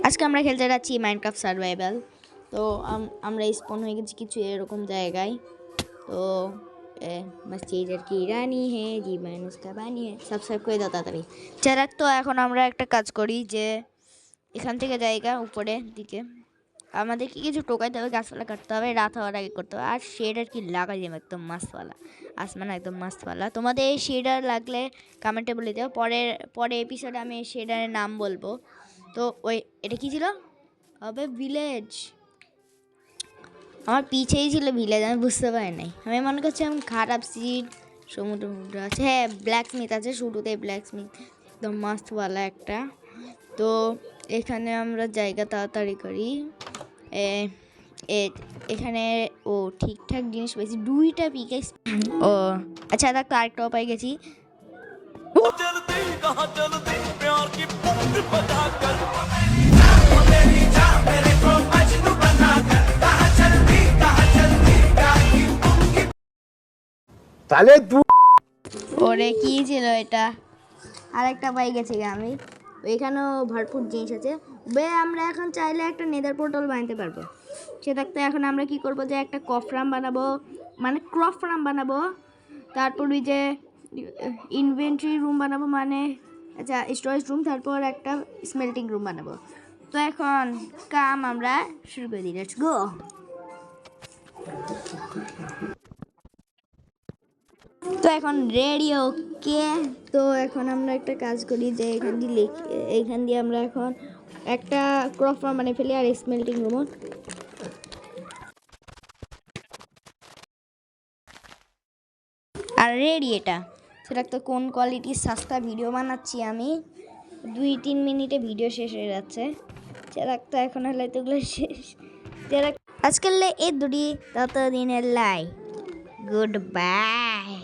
আজকে আমরা খেলতে যাচ্ছি মাইনক্রাফট সার্ভাইভাল। তো আমরা স্পন হয়ে গেছি কিছু এরকম জায়গায়। তো মসজিদের কি রানী হে জীবন উসকা বানি হে, সাবস্ক্রাইব করে দাও তাড়াতাড়ি। যারা তো এখন আমরা একটা কাজ করি যে এখান থেকে জায়গা উপরে দিকে আমাদেরকে কিছু টোকাইতে হবে, গাছপালা কাটতে হবে, রাত হওয়ার আগে করতে হবে। আর শেডার কি লাগাই যাবে একদম মাস্তওয়ালা, আসমান একদম মাস্তওয়ালা। তোমাদের এই শেডার লাগলে কমেন্টে বলে দাও, পরে এপিসোডে আমি এই শেডারের নাম বলবো। তো ওই এটা কী ছিল হবে ভিলেজ, আমার পিছেই ছিল ভিলেজ, আমি বুঝতে পারি নাই। আমি মনে করছি আমি খারাপ সিট। সমুদ্র আছে, হ্যাঁ ব্ল্যাক স্মিথ আছে, শুরুতে ব্ল্যাক স্মিথ একদম মাস্তওয়ালা একটা। তো এখানে আমরা জায়গা তাড়াতাড়ি করি। এখানে ও ঠিকঠাক জিনিস পেয়েছি, 2টা পিকে। ও আচ্ছা দেখ, আরেকটা পাই গেছি। ওরে কি ছিল এটা, আরেকটা পাই গেছি আমি। এখানেও ভরপুর জিনিস আছে। আমরা এখন চাইলে একটা নেদার পোর্টাল বানাতে পারবো। সে থাকতে এখন আমরা কি করব যে একটা কফরাম বানাবো, মানে ক্রপ ফার্ম বানাবো। তারপর ওই যে ইনভেন্টরি রুম বানাবো, মানে আচ্ছা স্টোরেজ রুম, তারপর একটা স্মেল্টিং রুম বানাবো। তো এখন কাম আমরা শুরু করে দিই, লেটস গো। তো এখন রেডি, ওকে। তো এখন আমরা একটা কাজ করি যে এইখান দিয়ে আমরা এখন একটা ক্রপ ফার্ম বানিয়ে ফেলি আর স্মেল্টিং রুমও। আর রেডি এটা। সেটা তো কোন কোয়ালিটির সস্তা ভিডিও বানাচ্ছি আমি, 2-3 মিনিটে ভিডিও শেষ হয়ে যাচ্ছে। সেটা তো এখন হলে তো শেষ। আজকাল এই দুটি ততদিনের লাই, গুড বাই।